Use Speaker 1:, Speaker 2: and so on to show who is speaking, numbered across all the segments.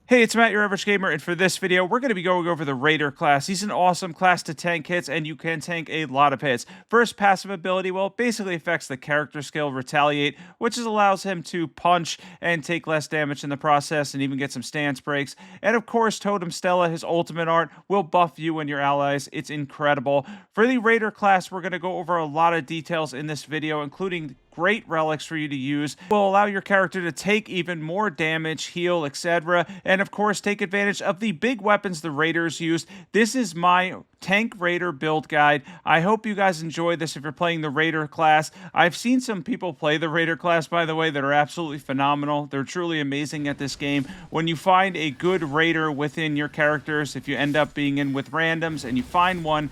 Speaker 1: Hey, it's Matt, your average gamer, and for this video, we're going to be going over the Raider class. He's an awesome class to tank hits, and you can tank a lot of hits. First passive ability, well, basically affects the character skill Retaliate, which allows him to punch and take less damage in the process, and even get some stance breaks. And of course, Totem Stella, his ultimate art, will buff you and your allies. It's incredible. For the Raider class, we're going to go over a lot of details in this video, including great relics for you to use. Will allow your character to take even more damage, heal, etc. And of course, take advantage of the big weapons the Raiders use. This is my tank Raider build guide. I hope you guys enjoy this if you're playing the Raider class. I've seen some people play the Raider class, by the way, that are absolutely phenomenal. They're truly amazing at this game. When you find a good Raider within your characters, if you end up being in with randoms and you find one,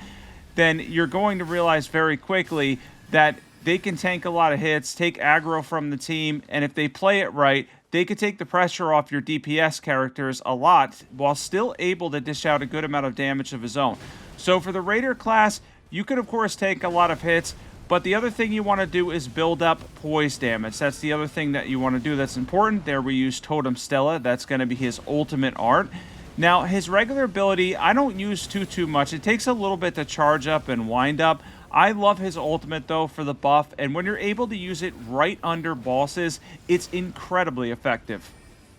Speaker 1: then you're going to realize very quickly that they can tank a lot of hits, take aggro from the team, and if they play it right, they could take the pressure off your DPS characters a lot while still able to dish out a good amount of damage of his own. So for the Raider class, you could of course take a lot of hits, but the other thing you want to do is build up poise damage. That's the other thing that you want to do that's important. There we use Totem Stella. That's going to be his ultimate art. Now, his regular ability, I don't use too much. It takes a little bit to charge up and wind up. I love his ultimate, though, for the buff, and when you're able to use it right under bosses, it's incredibly effective.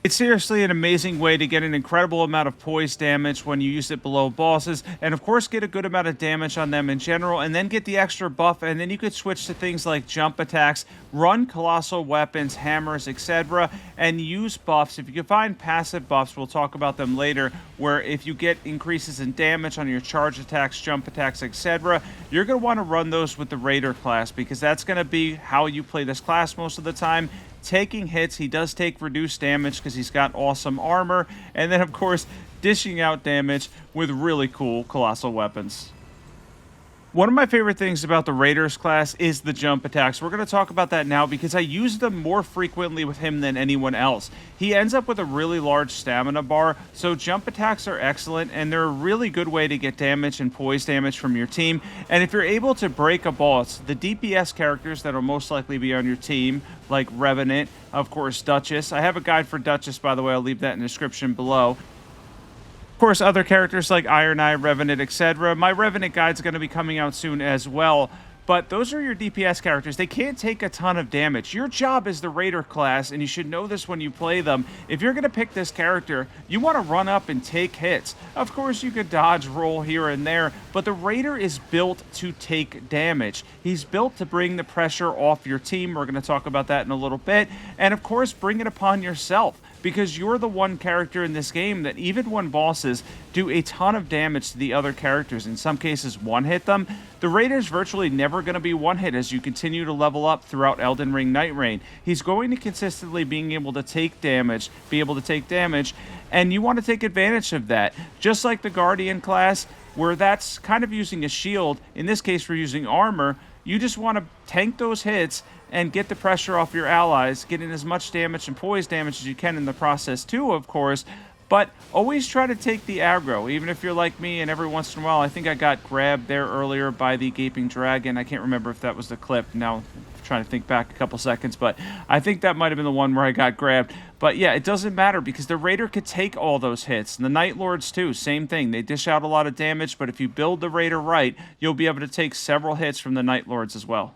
Speaker 1: It's seriously an amazing way to get an incredible amount of poise damage when you use it below bosses, and of course get a good amount of damage on them in general, and then get the extra buff, and then you could switch to things like jump attacks, run colossal weapons, hammers, etc., and use buffs. If you can find passive buffs, we'll talk about them later, where if you get increases in damage on your charge attacks, jump attacks, etc., you're going to want to run those with the Raider class, because that's going to be how you play this class most of the time. Taking hits, he does take reduced damage because he's got awesome armor, and then of course dishing out damage with really cool colossal weapons. One of my favorite things about the Raiders class is the jump attacks. We're going to talk about that now because I use them more frequently with him than anyone else. He ends up with a really large stamina bar, so jump attacks are excellent, and they're a really good way to get damage and poise damage from your team. And if you're able to break a boss, the DPS characters that will most likely be on your team, like Revenant, of course Duchess. I have a guide for Duchess, by the way. I'll leave that in the description below. Of course, other characters like Iron Eye, Revenant, etc. My Revenant guide's going to be coming out soon as well. But those are your DPS characters. They can't take a ton of damage. Your job is the Raider class, and you should know this when you play them. If you're going to pick this character, you want to run up and take hits. Of course, you could dodge roll here and there, but the Raider is built to take damage. He's built to bring the pressure off your team. We're going to talk about that in a little bit. And of course, bring it upon yourself, because you're the one character in this game that even when bosses do a ton of damage to the other characters, in some cases one-hit them, the Raider's virtually never going to be one-hit as you continue to level up throughout Elden Ring Nightreign. He's going to consistently be able to take damage, and you want to take advantage of that. Just like the Guardian class, where that's kind of using a shield, in this case we're using armor, you just want to tank those hits and get the pressure off your allies, getting as much damage and poise damage as you can in the process too, of course. But always try to take the aggro, even if you're like me, and every once in a while, I think I got grabbed there earlier by the Gaping Dragon. I can't remember if that was the clip. Now, I'm trying to think back a couple seconds, but I think that might have been the one where I got grabbed. But yeah, it doesn't matter because the Raider could take all those hits. And the Nightlords too, same thing. They dish out a lot of damage, but if you build the Raider right, you'll be able to take several hits from the Nightlords as well.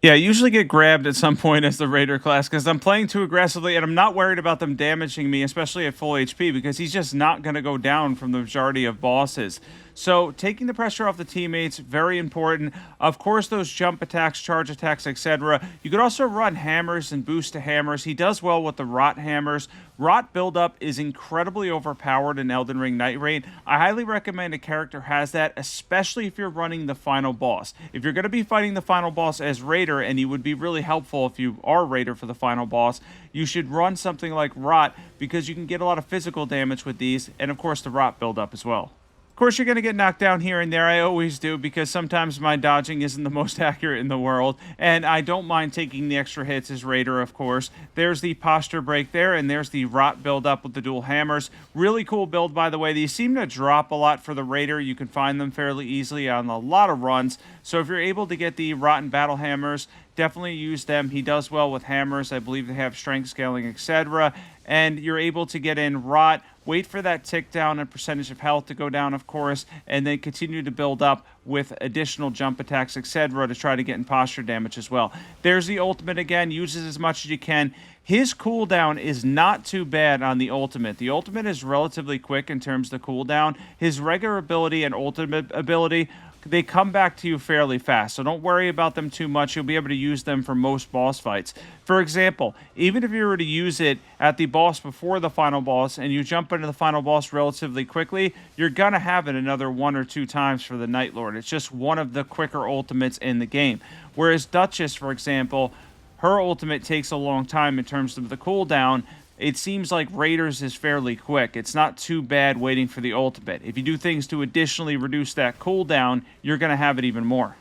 Speaker 1: Yeah, I usually get grabbed at some point as the Raider class because I'm playing too aggressively, and I'm not worried about them damaging me, especially at full HP, because he's just not going to go down from the majority of bosses. So taking the pressure off the teammates, very important. Of course, those jump attacks, charge attacks, etc. You could also run hammers and boost to hammers. He does well with the rot hammers. Rot buildup is incredibly overpowered in Elden Ring Nightreign. I highly recommend a character has that, especially if you're running the final boss. If you're going to be fighting the final boss as Raider, and you would be really helpful if you are Raider for the final boss, you should run something like Rot, because you can get a lot of physical damage with these, and of course the Rot buildup as well. Of course, you're going to get knocked down here and there. I always do, because sometimes my dodging isn't the most accurate in the world, and I don't mind taking the extra hits as Raider, of course. There's the posture break there, and there's the Rot build up with the dual hammers. Really cool build, by the way. These seem to drop a lot for the Raider. You can find them fairly easily on a lot of runs, so if you're able to get the Rotten Battle Hammers, definitely use them. He does well with hammers. I believe they have strength scaling, etc. And you're able to get in rot, wait for that tick down and percentage of health to go down, of course, and then continue to build up with additional jump attacks, etc., to try to get in posture damage as well. There's the ultimate again. Use it as much as you can. His cooldown is not too bad on the ultimate. The ultimate is relatively quick in terms of the cooldown. His regular ability and ultimate ability, they come back to you fairly fast, so don't worry about them too much. You'll be able to use them for most boss fights. For example, even if you were to use it at the boss before the final boss and you jump into the final boss relatively quickly, you're going to have it another 1 or 2 times for the Nightlord. It's just one of the quicker ultimates in the game. Whereas Duchess, for example, her ultimate takes a long time in terms of the cooldown. It seems like Raiders is fairly quick. It's not too bad waiting for the ultimate. If you do things to additionally reduce that cooldown, you're going to have it even more.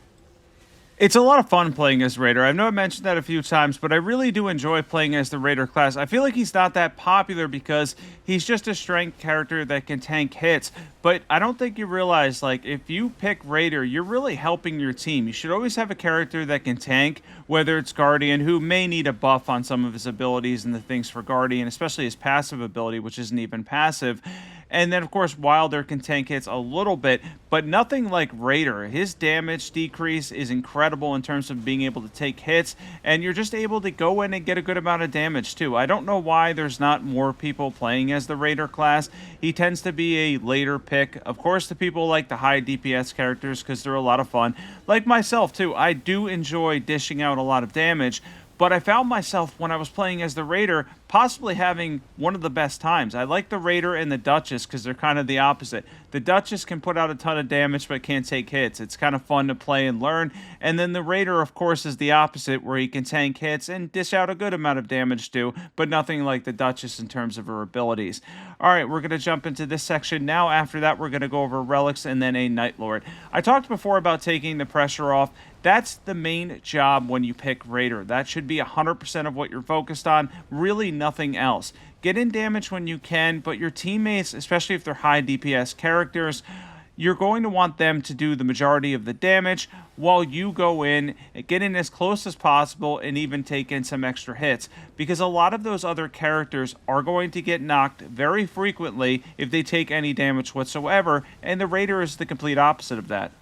Speaker 1: It's a lot of fun playing as Raider. I know I mentioned that a few times, but I really do enjoy playing as the Raider class. I feel like he's not that popular because he's just a strength character that can tank hits. But I don't think you realize, like, if you pick Raider, you're really helping your team. You should always have a character that can tank, whether it's Guardian, who may need a buff on some of his abilities and the things for Guardian, especially his passive ability, which isn't even passive. And then, of course, Wilder can tank hits a little bit, but nothing like Raider. His damage decrease is incredible in terms of being able to take hits, and you're just able to go in and get a good amount of damage, too. I don't know why there's not more people playing as the Raider class. He tends to be a later pick. Of course, the people like the high DPS characters because they're a lot of fun. Like myself, too. I do enjoy dishing out a lot of damage, but I found myself, when I was playing as the Raider, possibly having one of the best times. I like the Raider and the Duchess because they're kind of the opposite. The Duchess can put out a ton of damage but can't take hits. It's kind of fun to play and learn. And then the Raider, of course, is the opposite, where he can tank hits and dish out a good amount of damage too, but nothing like the Duchess in terms of her abilities. All right, we're going to jump into this section now. After that, we're going to go over Relics and then a Nightlord. I talked before about taking the pressure off. That's the main job when you pick Raider. That should be 100% of what you're focused on, really nothing else. Get in damage when you can, but your teammates, especially if they're high DPS characters, you're going to want them to do the majority of the damage while you go in and get in as close as possible and even take in some extra hits, because a lot of those other characters are going to get knocked very frequently if they take any damage whatsoever, and the Raider is the complete opposite of that.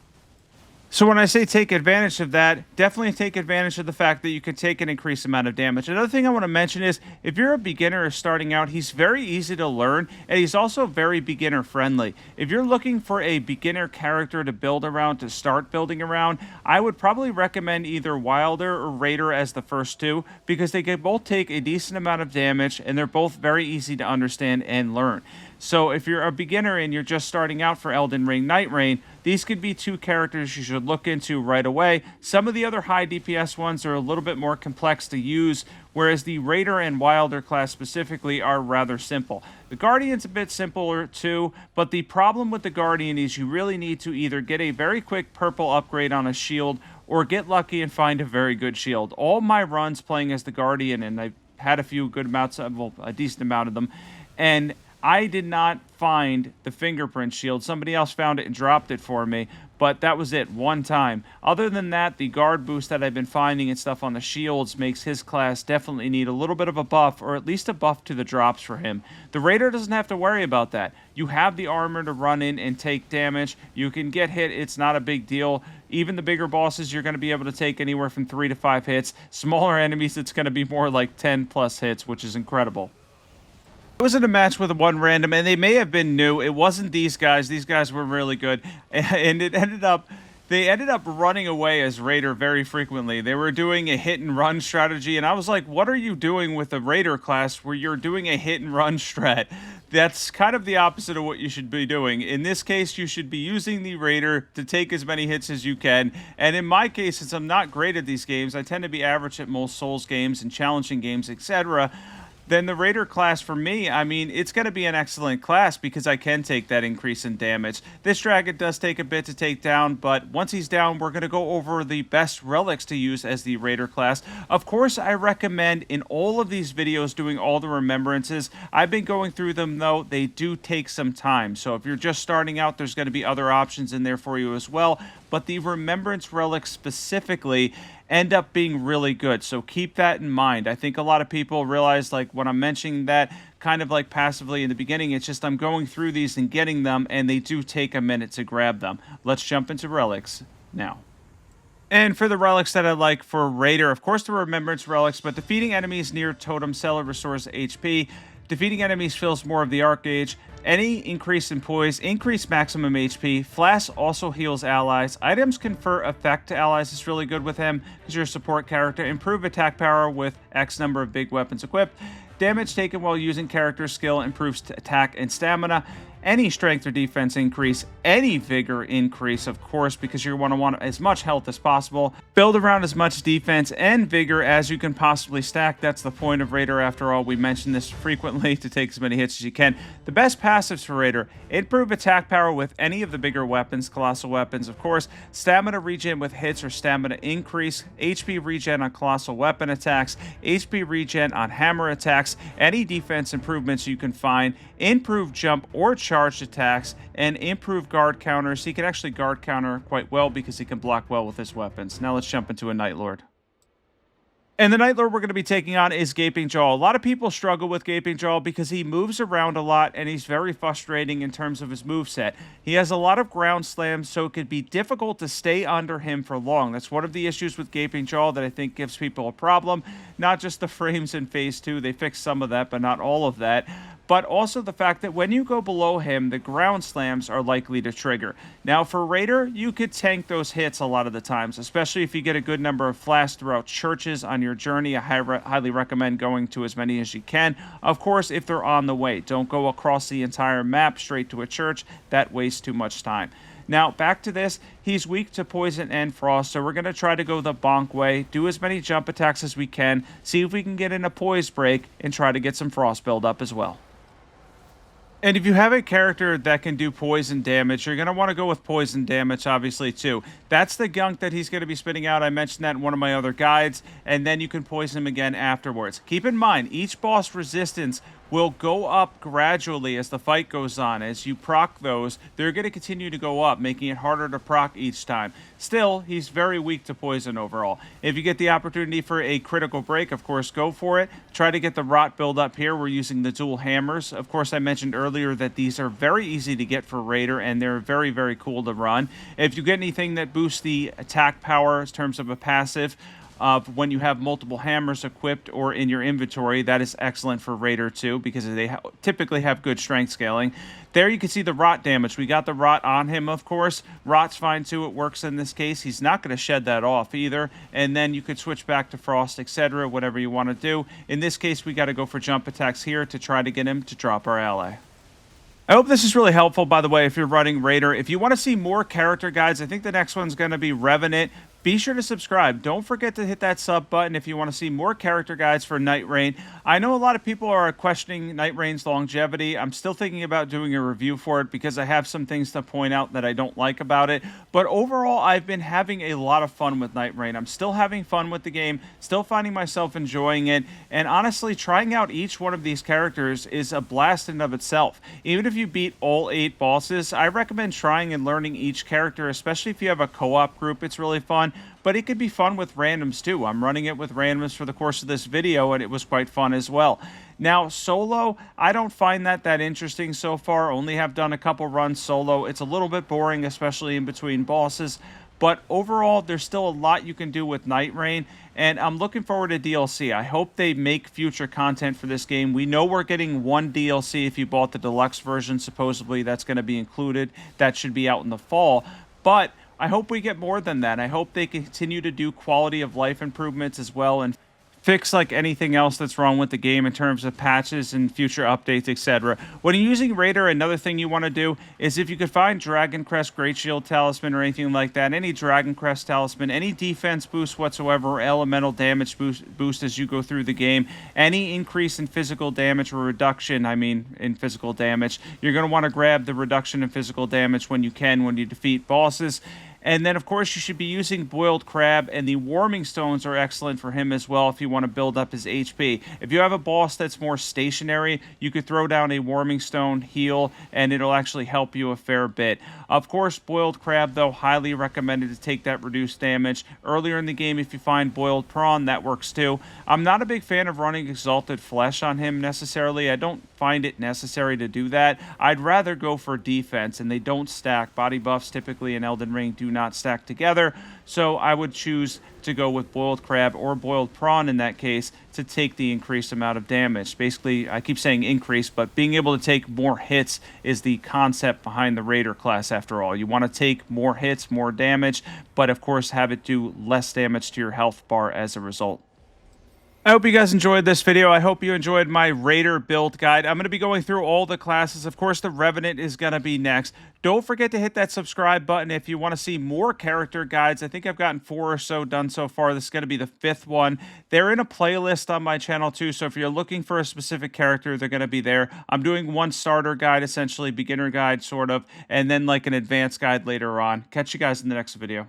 Speaker 1: So when I say take advantage of that, definitely take advantage of the fact that you can take an increased amount of damage. Another thing I want to mention is, if you're a beginner or starting out, he's very easy to learn, and he's also very beginner friendly. If you're looking for a beginner character to build around, to start building around, I would probably recommend either Wilder or Raider as the first two, because they can both take a decent amount of damage, and they're both very easy to understand and learn. So if you're a beginner and you're just starting out for Elden Ring Nightreign, these could be two characters you should look into right away. Some of the other high DPS ones are a little bit more complex to use, whereas the Raider and Wilder class specifically are rather simple. The Guardian's a bit simpler too, but the problem with the Guardian is you really need to either get a very quick purple upgrade on a shield or get lucky and find a very good shield. All my runs playing as the Guardian, and I've had a few good amounts of, well, a decent amount of them, and I did not find the fingerprint shield. Somebody else found it and dropped it for me, but that was it, one time. Other than that, the guard boost that I've been finding and stuff on the shields makes his class definitely need a little bit of a buff, or at least a buff to the drops for him. The Raider doesn't have to worry about that. You have the armor to run in and take damage. You can get hit. It's not a big deal. Even the bigger bosses, you're going to be able to take anywhere from 3 to 5 hits. Smaller enemies, it's going to be more like 10 plus hits, which is incredible. It was in a match with one random, and they may have been new. It wasn't these guys. These guys were really good, and they ended up running away as Raider very frequently. They were doing a hit and run strategy, and I was like, what are you doing with the Raider class where you're doing a hit and run strat? That's kind of the opposite of what you should be doing. In this case, you should be using the Raider to take as many hits as you can. And in my case, since I'm not great at these games, I tend to be average at most Souls games and challenging games, etc., then the Raider class for me, I mean, it's going to be an excellent class because I can take that increase in damage. This dragon does take a bit to take down, but once he's down, we're going to go over the best relics to use as the Raider class. Of course, I recommend in all of these videos doing all the remembrances. I've been going through them, though. They do take some time. So if you're just starting out, there's going to be other options in there for you as well. but the Remembrance Relics specifically end up being really good. So keep that in mind. I think a lot of people realize, like, when I'm mentioning that kind of like passively in the beginning, it's just I'm going through these and getting them, and they do take a minute to grab them. Let's jump into Relics now. And for the relics that I like for Raider, of course, the Remembrance Relics, but defeating enemies near Totem Cellar restores HP. Defeating enemies fills more of the Arc Gauge. Any increase in poise, increase maximum HP. Flask also heals allies. Items confer effect to allies is really good with him because you're a support character. Improve attack power with X number of big weapons equipped. Damage taken while using character skill improves attack and stamina. Any strength or defense increase, any vigor increase, of course, because you want as much health as possible. Build around as much defense and vigor as you can possibly stack. That's the point of Raider, after all. We mention this frequently, to take as many hits as you can. The best passives for Raider: improve attack power with any of the bigger weapons, colossal weapons, of course. Stamina regen with hits or stamina increase. HP regen on colossal weapon attacks. HP regen on hammer attacks. Any defense improvements you can find. Improve jump or charged attacks, and improve guard counters. He can actually guard counter quite well because he can block well with his weapons. Now let's jump into a Nightlord. And the Nightlord we're going to be taking on is Gaping Jaw. A lot of people struggle with Gaping Jaw because he moves around a lot and he's very frustrating in terms of his moveset. He has a lot of ground slams, so it could be difficult to stay under him for long. That's one of the issues with Gaping Jaw that I think gives people a problem. Not just the frames in Phase 2, they fixed some of that, but not all of that. But also the fact that when you go below him, the ground slams are likely to trigger. Now, for Raider, you could tank those hits a lot of the times, especially if you get a good number of flasks throughout churches on your journey. I highly recommend going to as many as you can. Of course, if they're on the way. Don't go across the entire map straight to a church. That wastes too much time. Now, back to this. He's weak to poison and frost, so we're going to try to go the bonk way, do as many jump attacks as we can, see if we can get in a poise break, and try to get some frost build up as well. And if you have a character that can do poison damage, you're going to want to go with poison damage, obviously, too. That's the gunk that he's going to be spitting out. I mentioned that in one of my other guides, and then you can poison him again afterwards. Keep in mind, each boss resistance will go up gradually as the fight goes on. As you proc those, they're going to continue to go up, making it harder to proc each time. Still, he's very weak to poison overall. If you get the opportunity for a critical break, of course, go for it. Try to get the rot build up here. We're using the dual hammers. Of course, I mentioned earlier that these are very easy to get for Raider, and they're very, very cool to run. If you get anything that boosts the attack power in terms of a passive, when you have multiple hammers equipped or in your inventory, that is excellent for Raider too, because they typically have good strength scaling. There you can see the rot damage. We got the rot on him, of course. Rot's fine too. It works in this case. He's not going to shed that off either. And then you could switch back to frost, etc., whatever you want to do. In this case, we got to go for jump attacks here to try to get him to drop our ally. I hope this is really helpful, by the way, if you're running Raider. If you want to see more character guides, I think the next one's going to be Revenant. Be sure to subscribe. Don't forget to hit that sub button if you want to see more character guides for Nightreign. I know a lot of people are questioning Nightrein's longevity. I'm still thinking about doing a review for it because I have some things to point out that I don't like about it. But overall, I've been having a lot of fun with Nightreign. I'm still having fun with the game, still finding myself enjoying it. And honestly, trying out each one of these characters is a blast in of itself. Even if you beat all 8 bosses, I recommend trying and learning each character, especially if you have a co-op group. It's really fun. But it could be fun with randoms too. I'm running it with randoms for the course of this video, and it was quite fun as well. Now, solo, I don't find that interesting so far. Only have done a couple runs solo. It's a little bit boring, especially in between bosses. But overall, there's still a lot you can do with Nightreign, and I'm looking forward to DLC. I hope they make future content for this game. We know we're getting one DLC if you bought the deluxe version. Supposedly, that's going to be included. That should be out in the fall. But I hope we get more than that. I hope they continue to do quality of life improvements as well and fix like anything else that's wrong with the game in terms of patches and future updates, etc. When you're using Raider, another thing you want to do is if you could find Dragon Crest, Great Shield Talisman, or anything like that, any Dragon Crest Talisman, any defense boost whatsoever, or elemental damage boost as you go through the game, any increase in physical damage or reduction, in physical damage, you're going to want to grab the reduction in physical damage when you defeat bosses. And then, of course, you should be using boiled crab, and the warming stones are excellent for him as well if you want to build up his HP. If you have a boss that's more stationary, you could throw down a warming stone, heal, and it'll actually help you a fair bit. Of course, boiled crab, though, highly recommended to take that reduced damage. Earlier in the game, if you find boiled prawn, that works too. I'm not a big fan of running exalted flesh on him necessarily. I don't find it necessary to do that. I'd rather go for defense, and they don't stack. Body buffs typically in Elden Ring do not stack together, so I would choose to go with boiled crab or boiled prawn in that case to take the increased amount of damage. Basically, I keep saying increase, but being able to take more hits is the concept behind the Raider class after all. You want to take more hits, more damage, but of course have it do less damage to your health bar as a result. I hope you guys enjoyed this video. I hope you enjoyed my Raider build guide. I'm going to be going through all the classes. Of course, the Revenant is going to be next. Don't forget to hit that subscribe button if you want to see more character guides. I think I've gotten 4 or so done so far. This is going to be the 5th one. They're in a playlist on my channel too, so if you're looking for a specific character, they're going to be there. I'm doing one starter guide, essentially, beginner guide, sort of, and then like an advanced guide later on. Catch you guys in the next video.